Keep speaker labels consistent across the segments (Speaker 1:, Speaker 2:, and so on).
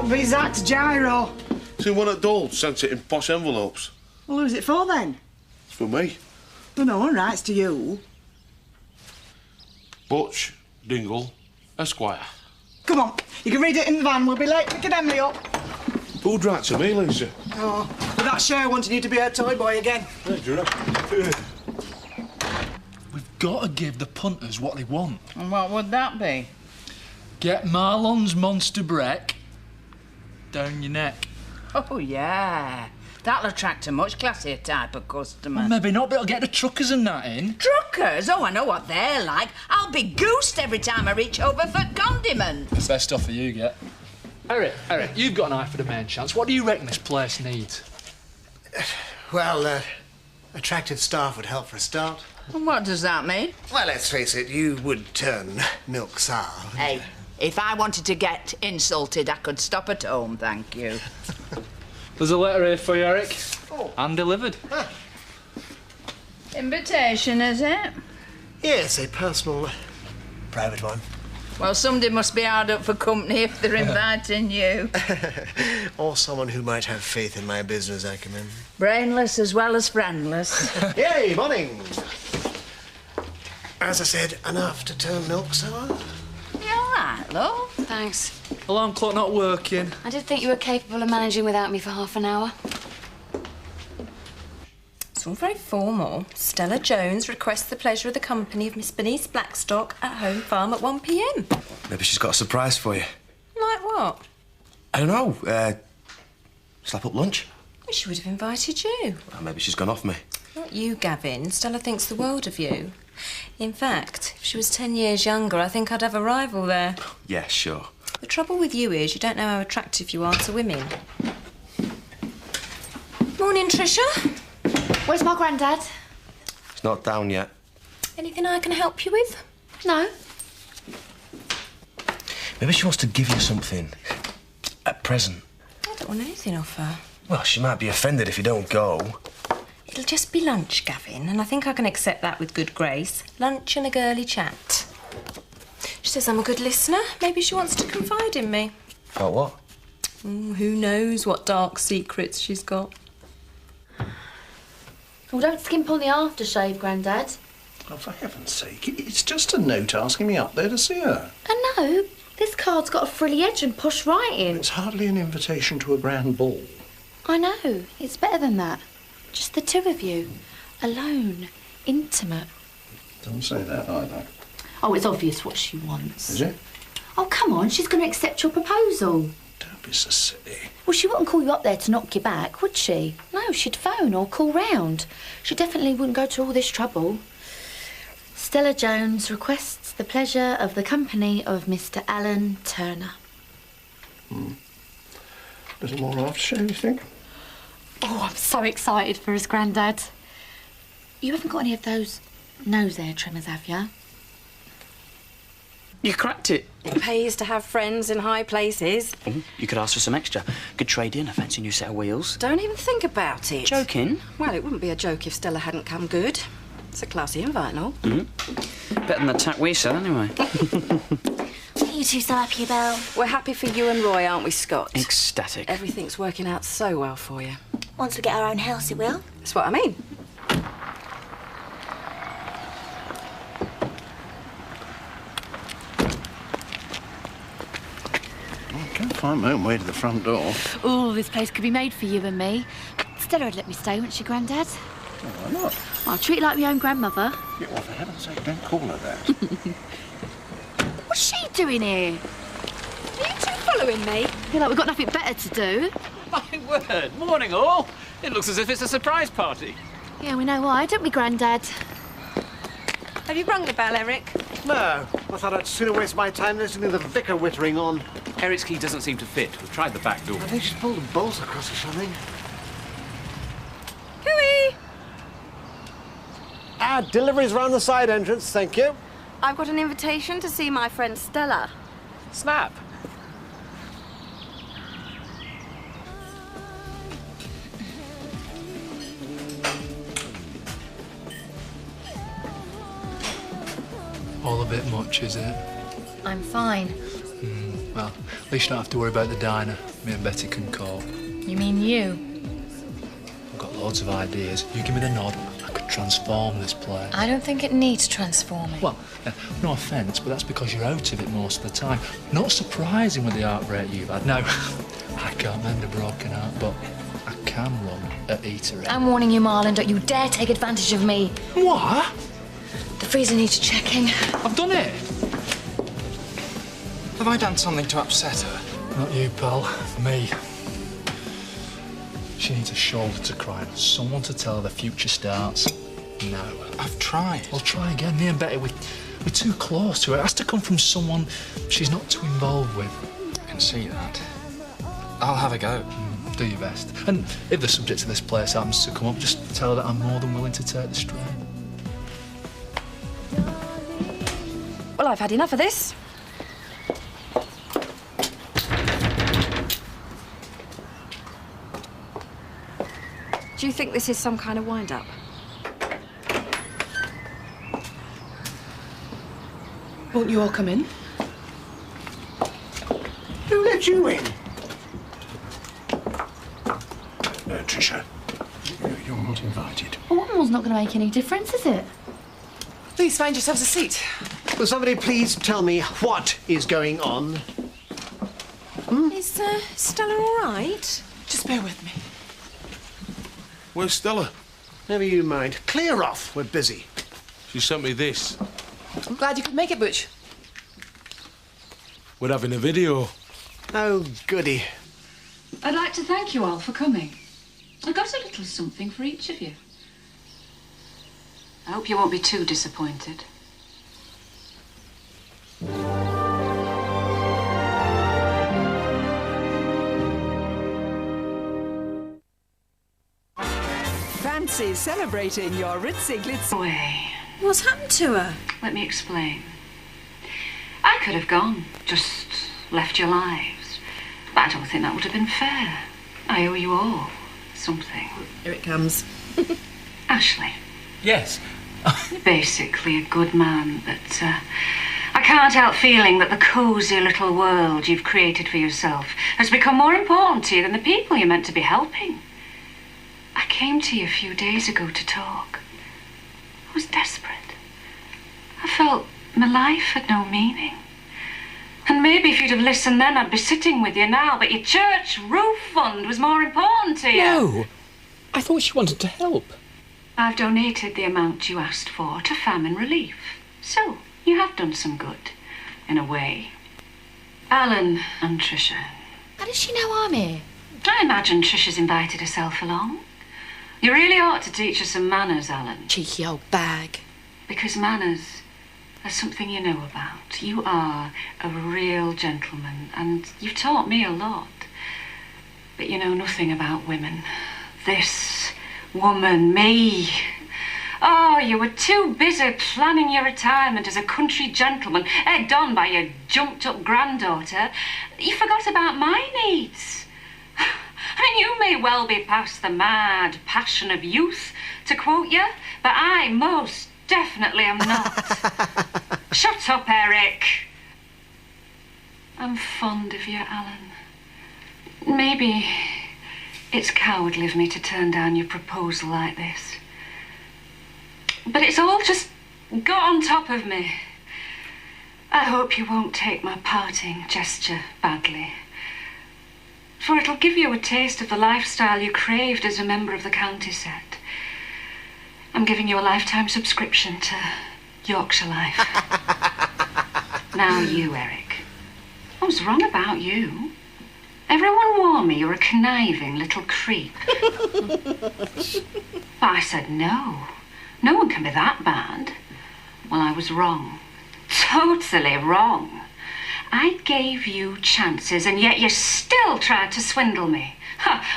Speaker 1: What is that, Gyro?
Speaker 2: See, one at Dole sent it in posh envelopes.
Speaker 1: Well, who's it for then?
Speaker 2: It's for me.
Speaker 1: Well, no one writes to you.
Speaker 2: Butch, Dingle, Esquire.
Speaker 1: Come on, you can read it in the van. We'll be late picking Emily up.
Speaker 2: Who'd write to me, Lisa?
Speaker 1: Oh, with that Cher wanting you to be her toy boy again.
Speaker 2: Hey, do you reckon?
Speaker 3: We've got to give the punters what they want.
Speaker 4: And what would that be?
Speaker 3: Get Marlon's monster break down your neck.
Speaker 4: Oh, yeah. That'll attract a much classier type of customer.
Speaker 3: Well, maybe not, but it'll get the truckers and that in.
Speaker 4: Truckers? Oh, I know what they're like. I'll be goosed every time I reach over for condiments.
Speaker 3: It's the best offer you get. Eric, you've got an eye for the main chance. What do you reckon this place needs?
Speaker 5: Well, attractive staff would help for a start.
Speaker 4: And what does that mean?
Speaker 5: Well, let's face it, you would turn milk sour.
Speaker 4: Hey, if I wanted to get insulted, I could stop at home, thank you.
Speaker 3: There's a letter here for you, Eric. Oh. And delivered.
Speaker 5: Ah.
Speaker 4: Invitation, is it?
Speaker 5: Yes, a personal, private one.
Speaker 4: Well, somebody must be hard up for company if they're inviting you.
Speaker 5: Or someone who might have faith in my business acumen.
Speaker 4: Brainless as well as friendless.
Speaker 5: Yay, morning! As I said, enough to turn milk sour?
Speaker 4: You all right, love?
Speaker 6: Thanks.
Speaker 3: Alarm clock not working.
Speaker 6: I did think you were capable of managing without me for half an hour.
Speaker 7: It's all very formal. Stella Jones requests the pleasure of the company of Miss Bernice Blackstock at Home Farm at 1 p.m.
Speaker 8: Maybe she's got a surprise for you.
Speaker 7: Like what?
Speaker 8: I don't know. Slap up lunch?
Speaker 7: Well, she would have invited you.
Speaker 8: Well, maybe she's gone off me.
Speaker 7: Not you, Gavin. Stella thinks the world of you. In fact, if she was 10 years younger, I think I'd have a rival there.
Speaker 8: Yeah, sure.
Speaker 7: The trouble with you is you don't know how attractive you are to women. Morning, Tricia.
Speaker 6: Where's my granddad?
Speaker 8: It's not down yet.
Speaker 7: Anything I can help you with?
Speaker 6: No.
Speaker 8: Maybe she wants to give you something. A present.
Speaker 7: I don't want anything off her.
Speaker 8: Well, she might be offended if you don't go.
Speaker 7: It'll just be lunch, Gavin, and I think I can accept that with good grace. Lunch and a girly chat. She says I'm a good listener. Maybe she wants to confide in me.
Speaker 8: About what?
Speaker 7: Who knows what dark secrets she's got.
Speaker 6: Well, don't skimp on the aftershave, Grandad.
Speaker 9: Oh, for heaven's sake, it's just a note asking me up there to see her.
Speaker 6: I know. This card's got a frilly edge and posh writing.
Speaker 9: It's hardly an invitation to a grand ball.
Speaker 6: I know. It's better than that. Just the two of you. Alone. Intimate.
Speaker 9: Don't say that either.
Speaker 6: Oh, it's obvious what she wants.
Speaker 9: Is it?
Speaker 6: Oh, come on. She's going to accept your proposal.
Speaker 9: Don't be so silly.
Speaker 6: Well, she wouldn't call you up there to knock you back, would she? No, she'd phone or call round. She definitely wouldn't go to all this trouble. Stella Jones requests the pleasure of the company of Mr. Alan Turner.
Speaker 9: Little more aftershave, you think?
Speaker 6: Oh, I'm so excited for his granddad. You haven't got any of those nose hair trimmers, have you?
Speaker 10: You cracked it.
Speaker 7: It pays to have friends in high places.
Speaker 10: You could ask for some extra. Good trade in, a fancy new set of wheels.
Speaker 7: Don't even think about it.
Speaker 10: Joking?
Speaker 7: Well, it wouldn't be a joke if Stella hadn't come good. It's a classy invite and all.
Speaker 10: Better than the tack we sell, anyway.
Speaker 6: You two so happy about?
Speaker 7: We're happy for you and Roy, aren't we, Scott?
Speaker 10: Ecstatic.
Speaker 7: Everything's working out so well for you.
Speaker 6: Once we get our own house, it will.
Speaker 7: That's what I mean.
Speaker 9: I can't find my own way to the front door.
Speaker 6: Oh, this place could be made for you and me. Stella would let me stay, wouldn't she, Grandad?
Speaker 9: Oh, why not?
Speaker 6: Well, I'll treat her like my own grandmother.
Speaker 9: Yeah, well, for heaven's sake, don't call her that.
Speaker 6: What's she doing here?
Speaker 7: Are you two following me?
Speaker 6: Feel like we've got nothing better to do.
Speaker 11: My word. Morning, all. It looks as if it's a surprise party.
Speaker 6: Yeah, we know why, don't we, Grandad?
Speaker 7: Have you rung the bell, Eric?
Speaker 5: No, I thought I'd sooner waste my time listening to the vicar whittering on.
Speaker 11: Eric's key doesn't seem to fit. We've tried the back door.
Speaker 5: I think she's pulled a bolt across or something.
Speaker 7: Hooey!
Speaker 5: Deliveries round the side entrance, thank you.
Speaker 7: I've got an invitation to see my friend Stella.
Speaker 11: Snap.
Speaker 3: All a bit much, is it?
Speaker 6: I'm fine.
Speaker 3: Well, at least you don't have to worry about the diner. Me and Betty can cope.
Speaker 7: You mean you?
Speaker 3: I've got loads of ideas. You give me the nod, I could transform this place.
Speaker 7: I don't think it needs transforming.
Speaker 3: Well, no offence, but that's because you're out of it most of the time. Not surprising with the heartbreak you've had. Now, I can't mend a broken heart, but I can run at eatery.
Speaker 7: I'm warning you, Marlon, don't you dare take advantage of me.
Speaker 3: What?
Speaker 7: The freezer needs checking.
Speaker 3: I've done it.
Speaker 12: Have I done something to upset her?
Speaker 3: Not you, pal. Me. She needs a shoulder to cry on, someone to tell her the future starts now.
Speaker 12: I've tried.
Speaker 3: Well, try again. Me and Betty, we're too close to it. It has to come from someone she's not too involved with.
Speaker 12: I can see that. I'll have a go.
Speaker 3: Do your best. And if the subject of this place happens to come up, just tell her that I'm more than willing to take the strain.
Speaker 13: Well, I've had enough of this. Do you think this is some kind of wind-up?
Speaker 1: Won't you all come in?
Speaker 5: Who let you in?
Speaker 9: Tricia, you're not invited.
Speaker 6: Well, one more's not going to make any difference, is it?
Speaker 1: Please find yourselves a seat.
Speaker 5: Will somebody please tell me what is going on?
Speaker 7: Is Stella all right?
Speaker 1: Just bear with me.
Speaker 2: Where's Stella?
Speaker 5: Never you mind. Clear off. We're busy.
Speaker 2: She sent me this.
Speaker 1: I'm glad you could make it, Butch.
Speaker 2: We're having a video.
Speaker 5: Oh, goody.
Speaker 14: I'd like to thank you all for coming. I got a little something for each of you. I hope you won't be too disappointed.
Speaker 15: Fancy celebrating your ritzy glitzy.
Speaker 14: Away.
Speaker 7: What's happened to her?
Speaker 14: Let me explain. I could have gone, just left your lives. But I don't think that would have been fair. I owe you all something.
Speaker 1: Here it comes.
Speaker 14: Ashley.
Speaker 3: Yes.
Speaker 14: You're basically a good man, but I can't help feeling that the cosy little world you've created for yourself has become more important to you than the people you're meant to be helping. I came to you a few days ago to talk. I was desperate. I felt my life had no meaning. And maybe if you'd have listened then, I'd be sitting with you now, but your church roof fund was more important to you.
Speaker 3: No! I thought she wanted to help.
Speaker 14: I've donated the amount you asked for to famine relief. So, you have done some good, in a way. Alan and Tricia.
Speaker 6: How does she know I'm here?
Speaker 14: I imagine Tricia's invited herself along. You really ought to teach her some manners, Alan.
Speaker 1: Cheeky old bag.
Speaker 14: Because manners are something you know about. You are a real gentleman, and you've taught me a lot. But you know nothing about women. This woman, me. Oh, you were too busy planning your retirement as a country gentleman, egged on by your jumped-up granddaughter. You forgot about my needs. I mean, you may well be past the mad passion of youth, to quote you, but I most definitely am not. Shut up, Eric. I'm fond of you, Alan. Maybe it's cowardly of me to turn down your proposal like this. But it's all just got on top of me. I hope you won't take my parting gesture badly. For it'll give you a taste of the lifestyle you craved as a member of the county set. I'm giving you a lifetime subscription to Yorkshire Life. Now you, Eric. I was wrong about you. Everyone warned me you're a conniving little creep. But I said no. No one can be that bad. Well, I was wrong. Totally wrong. I gave you chances, and yet you still tried to swindle me.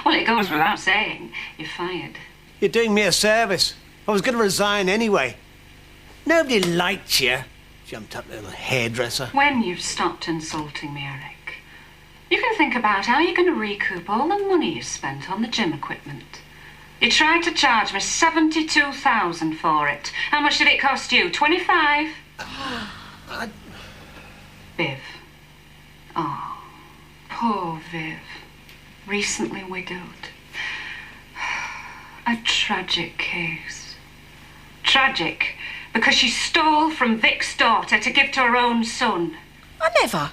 Speaker 14: Well, it goes without saying. You're fired.
Speaker 5: You're doing me a service. I was going to resign anyway. Nobody liked you. Jumped up little hairdresser.
Speaker 14: When you've stopped insulting me, Eric, you can think about how you're going to recoup all the money you spent on the gym equipment. You tried to charge me $72,000 for it. How much did it cost you? 25? Biv. Oh, Poor Viv, recently widowed. A tragic case. Tragic because she stole from Vic's daughter to give to her own son.
Speaker 4: I never.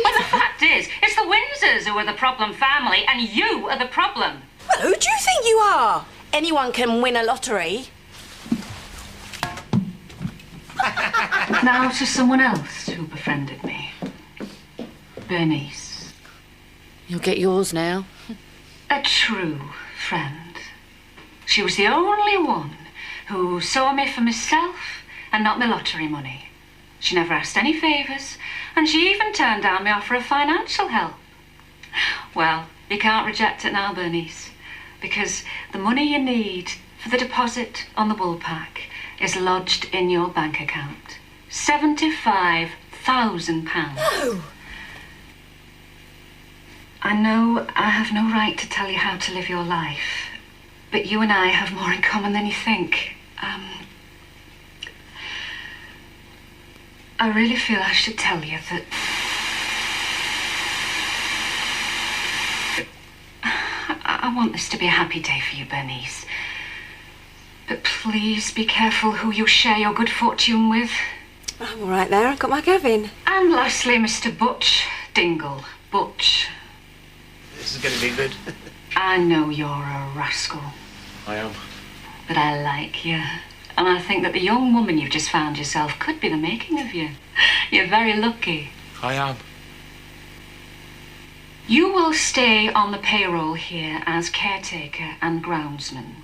Speaker 14: Well, the fact is, it's the Windsors who are the problem family, and you are the problem.
Speaker 16: Well, who do you think you are? Anyone can win a lottery.
Speaker 14: Now to someone else who befriended me. Bernice.
Speaker 6: You'll get yours now.
Speaker 14: A true friend. She was the only one who saw me for myself and not my lottery money. She never asked any favours, and she even turned down my offer of financial help. Well, you can't reject it now, Bernice, because the money you need for the deposit on the Woolpack is lodged in your bank account. £75,000.
Speaker 16: No!
Speaker 14: I know I have no right to tell you how to live your life, but you and I have more in common than you think. I really feel I should tell you that I want this to be a happy day for you, Bernice. But please be careful who you share your good fortune with.
Speaker 16: I'm all right there. I've got my Gavin.
Speaker 14: And lastly, Mr. Butch Dingle. Butch.
Speaker 5: This is going to be good.
Speaker 14: I know you're a rascal.
Speaker 2: I am.
Speaker 14: But I like you. And I think that the young woman you've just found yourself could be the making of you. You're very lucky.
Speaker 2: I am.
Speaker 14: You will stay on the payroll here as caretaker and groundsman.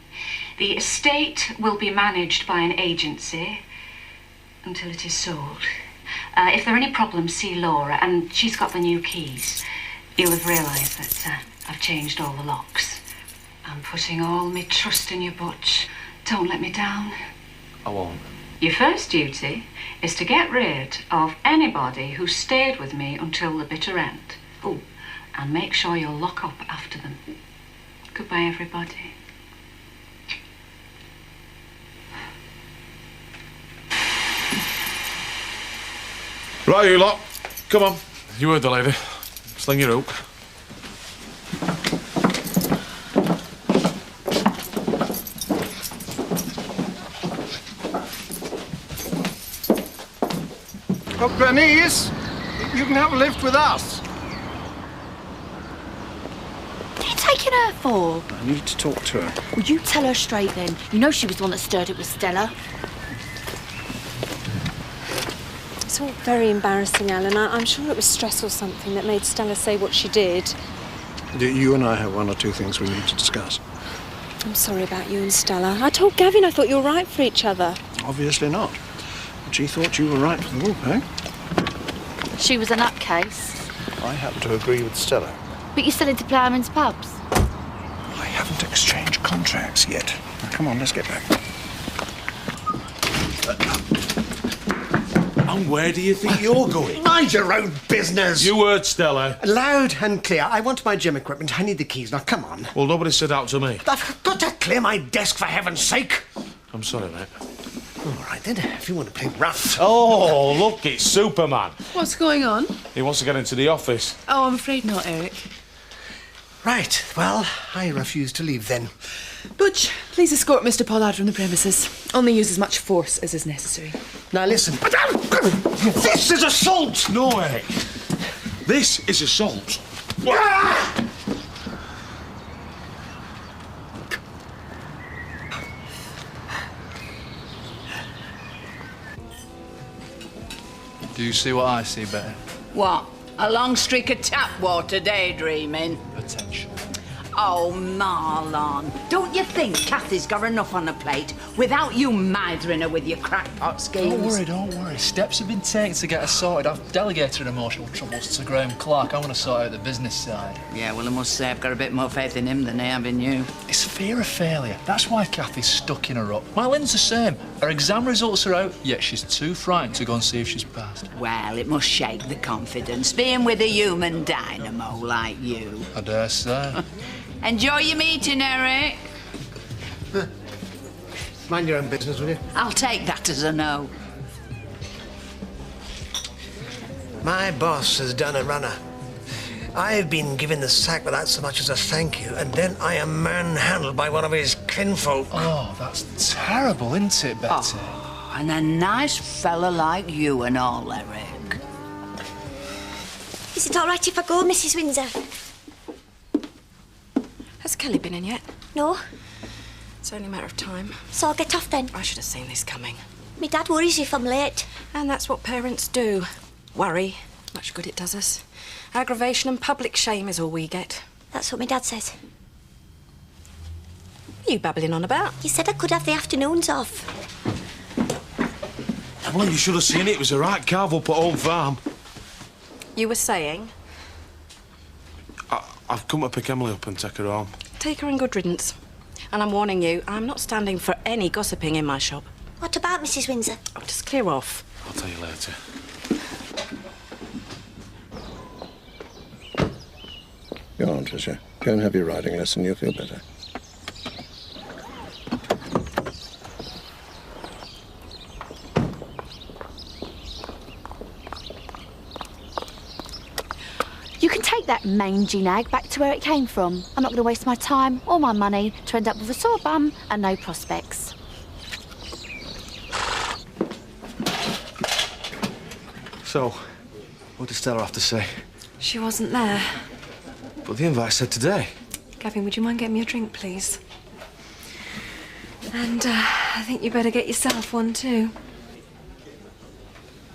Speaker 14: The estate will be managed by an agency until it is sold. If there are any problems, see Laura, and she's got the new keys. You'll have realised that I've changed all the locks. I'm putting all my trust in you, Butch. Don't let me down.
Speaker 2: I won't.
Speaker 14: Your first duty is to get rid of anybody who stayed with me until the bitter end. Oh, and make sure you'll lock up after them. Goodbye, everybody.
Speaker 2: Right, you lot. Come on. You heard the lady. Sling your hook.
Speaker 9: Oh, Bernice, you can have a lift with us.
Speaker 6: What are you taking her for?
Speaker 9: I need to talk to her.
Speaker 6: Well, you tell her straight then. You know she was the one that stirred it with Stella.
Speaker 7: It's all very embarrassing, Alan. I'm sure it was stress or something that made Stella say what she did.
Speaker 9: You and I have one or two things we need to discuss.
Speaker 7: I'm sorry about you and Stella. I told Gavin I thought you were right for each other.
Speaker 9: Obviously not. But she thought you were right for the Woolpack.
Speaker 6: She was a nutcase.
Speaker 9: I happen to agree with Stella.
Speaker 6: But you're selling to ploughmen's pubs.
Speaker 9: I haven't exchanged contracts yet. Now, come on, let's get back.
Speaker 2: And where do you think you're going?
Speaker 5: Mind your own business.
Speaker 2: You heard Stella.
Speaker 5: Loud and clear. I want my gym equipment. I need the keys. Now, come on.
Speaker 2: Well, nobody said out to me.
Speaker 5: I've got to clear my desk, for heaven's sake.
Speaker 2: I'm sorry, mate.
Speaker 5: All right, then, if you want to play rough.
Speaker 2: Oh, look, it's Superman.
Speaker 13: What's going on?
Speaker 2: He wants to get into the office.
Speaker 13: Oh, I'm afraid not, Eric.
Speaker 5: Right, well, I refuse to leave then.
Speaker 13: Butch, please escort Mr. Pollard from the premises. Only use as much force as is necessary.
Speaker 5: Now, listen. This is assault!
Speaker 2: No, Eric. This is assault.
Speaker 3: Do you see what I see, Betty?
Speaker 4: What? A long streak of tap water daydreaming?
Speaker 3: Potential.
Speaker 4: Oh, Marlon, don't you think Kathy's got enough on her plate without you mithering her with your crackpot schemes?
Speaker 3: Don't worry. Steps have been taken to get her sorted. I've delegated emotional troubles to Graham Clark. I want to sort out the business side.
Speaker 4: Yeah, well, I must say I've got a bit more faith in him than I have in you.
Speaker 3: It's fear of failure. That's why Kathy's stuck in a rut. Marlon's the same. Her exam results are out, yet she's too frightened to go and see if she's passed.
Speaker 4: Well, it must shake the confidence, being with a human dynamo like you.
Speaker 3: I dare say.
Speaker 4: Enjoy your meeting, Eric.
Speaker 5: Mind your own business, will you?
Speaker 4: I'll take that as a no.
Speaker 5: My boss has done a runner. I've been given the sack without so much as a thank you, and then I am manhandled by one of his kinfolk.
Speaker 3: Oh, that's terrible, isn't it, Betty?
Speaker 4: Oh, and a nice fella like you and all, Eric.
Speaker 17: Is it all right if I go, Mrs. Windsor?
Speaker 16: Has Kelly been in yet?
Speaker 17: No.
Speaker 16: It's only a matter of time.
Speaker 17: So I'll get off then.
Speaker 16: I should have seen this coming.
Speaker 17: My dad worries if I'm late.
Speaker 16: And that's what parents do. Worry. Much good it does us. Aggravation and public shame is all we get.
Speaker 17: That's what my dad says.
Speaker 16: What are you babbling on about?
Speaker 17: You said I could have the afternoons off.
Speaker 8: Well, you should have seen it. It was a right carve up at Home Farm.
Speaker 16: You were saying?
Speaker 8: I've come to pick Emily up and take her home.
Speaker 16: Take her in good riddance. And I'm warning you, I'm not standing for any gossiping in my shop.
Speaker 17: What about Mrs. Windsor?
Speaker 16: Oh, just clear off.
Speaker 8: I'll tell you later.
Speaker 9: Go on, Tricia. Go and have your riding lesson. You'll feel better.
Speaker 6: You can take that mangy nag back to where it came from. I'm not going to waste my time or my money to end up with a sore bum and no prospects.
Speaker 8: So, what did Stella have to say?
Speaker 7: She wasn't there.
Speaker 8: But the invite said today.
Speaker 7: Gavin, would you mind getting me a drink, please? And I think you better get yourself one, too.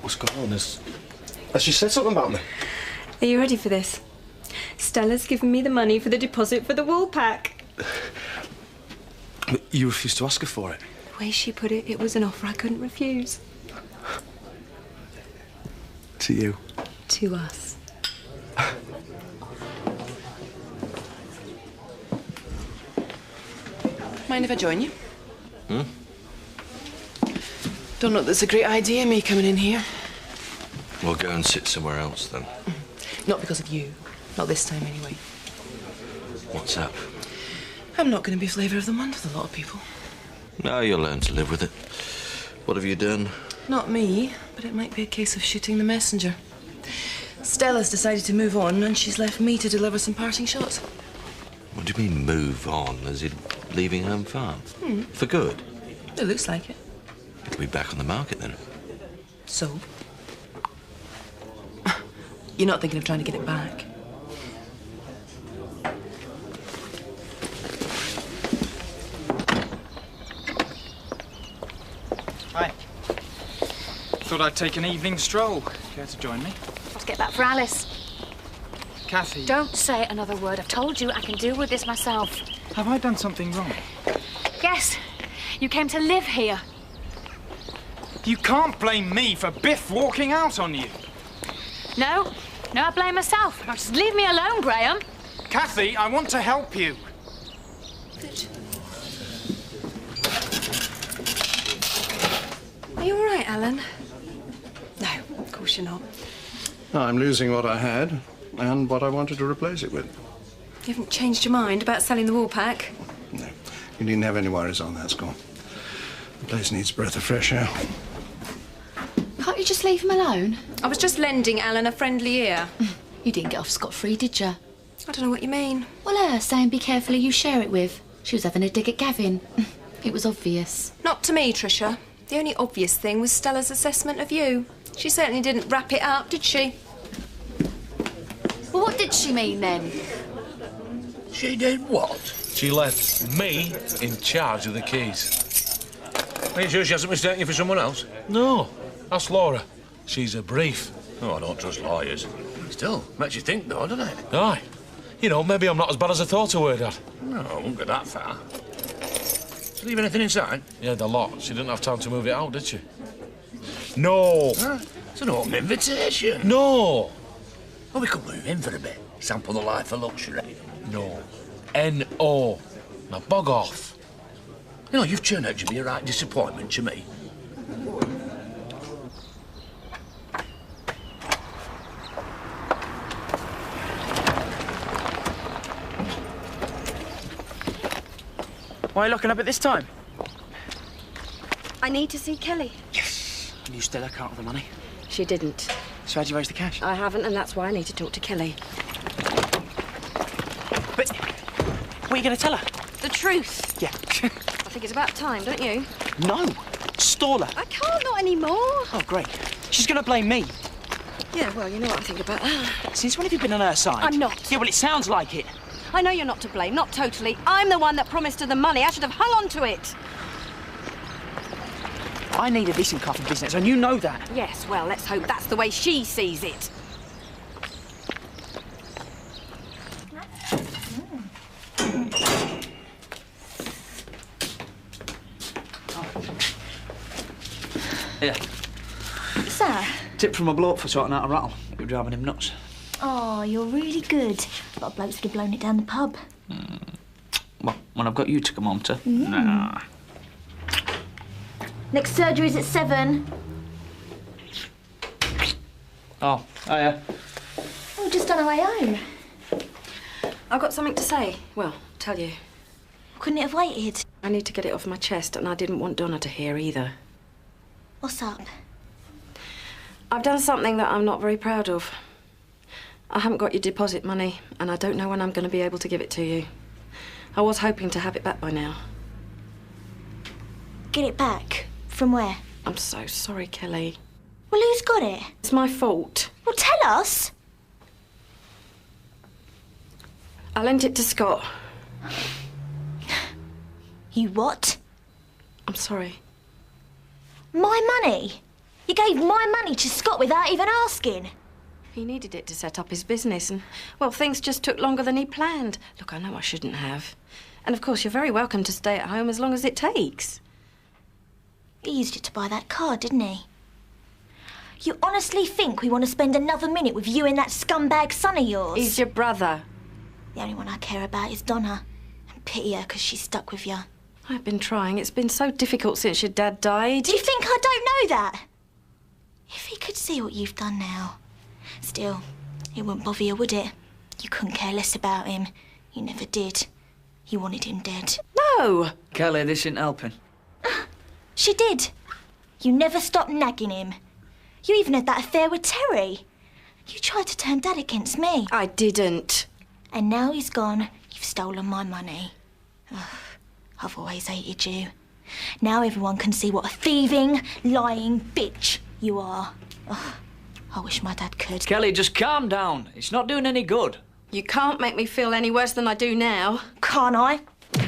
Speaker 8: What's going on? Has she said something about me?
Speaker 7: Are you ready for this? Stella's given me the money for the deposit for the Woolpack.
Speaker 8: But you refused to ask her for it.
Speaker 7: The way she put it, it was an offer I couldn't refuse.
Speaker 8: To you?
Speaker 7: To us.
Speaker 13: Mind if I join you?
Speaker 8: Hmm?
Speaker 13: Don't know that's a great idea, me coming in here.
Speaker 12: We'll go and sit somewhere else, then.
Speaker 13: Not because of you. Not this time, anyway.
Speaker 12: What's that?
Speaker 13: I'm not going to be flavour of the month with a lot of people.
Speaker 12: No, you'll learn to live with it. What have you done?
Speaker 13: Not me, but it might be a case of shooting the messenger. Stella's decided to move on, and she's left me to deliver some parting shots.
Speaker 12: What do you mean, move on? As in leaving Home Farm? For good?
Speaker 13: It looks like it.
Speaker 12: It'll be back on the market, then.
Speaker 13: So? You're not thinking of trying to get it back?
Speaker 18: Hi. Thought I'd take an evening stroll. Care to join me?
Speaker 6: Let's get back for Alice.
Speaker 18: Kathy.
Speaker 6: Don't say another word. I've told you I can deal with this myself.
Speaker 18: Have I done something wrong?
Speaker 6: Yes. You came to live here.
Speaker 18: You can't blame me for Biff walking out on you.
Speaker 6: No. No, I blame myself. Now just leave me alone, Graham.
Speaker 18: Kathy, I want to help you.
Speaker 7: Are you all right, Alan? No, of course you're not.
Speaker 9: I'm losing what I had and what I wanted to replace it with.
Speaker 7: You haven't changed your mind about selling the Woolpack?
Speaker 9: No, you needn't have any worries on that score. The place needs a breath of fresh air.
Speaker 6: Can't you just leave him alone?
Speaker 7: I was just lending Alan a friendly ear.
Speaker 6: You didn't get off scot-free, did you?
Speaker 7: I don't know what you mean.
Speaker 6: Well, her saying be careful who you share it with. She was having a dig at Gavin. It was obvious.
Speaker 7: Not to me, Tricia. The only obvious thing was Stella's assessment of you. She certainly didn't wrap it up, did she?
Speaker 6: Well, what did she mean, then?
Speaker 19: She did what?
Speaker 8: She left me in charge of the keys.
Speaker 19: Are you sure she hasn't mistaken you for someone else?
Speaker 8: No. Ask Laura. She's a brief.
Speaker 19: Oh, I don't trust lawyers. Still, makes you think, though, doesn't it?
Speaker 8: Aye. You know, maybe I'm not as bad as I thought I were, Dad.
Speaker 19: No, I won't go that far. Did you leave anything inside?
Speaker 8: Yeah, the lot. She didn't have time to move it out, did she? No.
Speaker 19: It's an open invitation.
Speaker 8: No.
Speaker 19: Well, we could move in for a bit. Sample the life of luxury.
Speaker 8: No. N-O. Now, bug off.
Speaker 19: You know, you've turned out to be a right disappointment to me.
Speaker 11: Why are you looking up at this time?
Speaker 16: I need to see Kelly.
Speaker 11: Yes. I knew Stella can't have the money.
Speaker 16: She didn't.
Speaker 11: So how'd you raise the cash?
Speaker 16: I haven't, and that's why I need to talk to Kelly.
Speaker 10: What are you going to tell her?
Speaker 16: The truth.
Speaker 10: Yeah.
Speaker 16: I think it's about time, don't you?
Speaker 10: No. Stall her.
Speaker 16: I can't, not anymore.
Speaker 10: Oh, great. She's going to blame me.
Speaker 16: Yeah, well, you know what I think about that.
Speaker 10: Since when have you been on her side?
Speaker 16: I'm not.
Speaker 10: Yeah, well, it sounds like it.
Speaker 16: I know you're not to blame, not totally. I'm the one that promised her the money. I should have hung on to it.
Speaker 10: I need a decent car for business, and you know that.
Speaker 16: Yes, well, let's hope that's the way she sees it.
Speaker 10: Yeah.
Speaker 6: What's that?
Speaker 10: Tip from a bloke for sorting out a rattle. You're driving him nuts.
Speaker 6: Oh, you're really good. A lot of blokes would have blown it down the pub.
Speaker 10: Well, when I've got you to come home to. Nah.
Speaker 6: Next surgery's at 7.
Speaker 10: Oh, hiya.
Speaker 6: Oh, just on our way home.
Speaker 16: I've got something to say. Well, tell you.
Speaker 6: Couldn't it have waited?
Speaker 16: I need to get it off my chest, and I didn't want Donna to hear either.
Speaker 6: What's up?
Speaker 16: I've done something that I'm not very proud of. I haven't got your deposit money, and I don't know when I'm going to be able to give it to you. I was hoping to have it back by now.
Speaker 6: Get it back? From where?
Speaker 16: I'm so sorry, Kelly.
Speaker 6: Well, who's got it?
Speaker 16: It's my fault.
Speaker 6: Well, tell us.
Speaker 16: I lent it to Scott.
Speaker 6: You what?
Speaker 16: I'm sorry.
Speaker 6: My money? You gave my money to Scott without even asking?
Speaker 16: He needed it to set up his business, and, well, things just took longer than he planned. Look, I know I shouldn't have. And, of course, you're very welcome to stay at home as long as it takes.
Speaker 6: He used it to buy that car, didn't he? You honestly think we want to spend another minute with you and that scumbag son of yours?
Speaker 16: He's your brother.
Speaker 6: The only one I care about is Donna. And pity her because she's stuck with you.
Speaker 16: I've been trying. It's been so difficult since your dad died.
Speaker 6: Do you think I don't know that? If he could see what you've done now. Still, it wouldn't bother you, would it? You couldn't care less about him. You never did. You wanted him dead.
Speaker 16: No!
Speaker 10: Kelly, this isn't helping.
Speaker 6: She did. You never stopped nagging him. You even had that affair with Terry. You tried to turn Dad against me.
Speaker 16: I didn't.
Speaker 6: And now he's gone, you've stolen my money. Ugh, I've always hated you. Now everyone can see what a thieving, lying bitch you are. Ugh, I wish my dad could.
Speaker 10: Kelly, just calm down. It's not doing any good.
Speaker 16: You can't make me feel any worse than I do now.
Speaker 6: Can't I?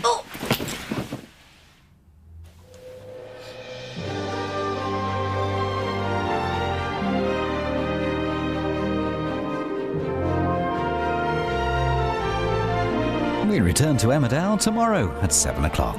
Speaker 6: Oh!
Speaker 20: We return to Emmerdale tomorrow at 7 o'clock.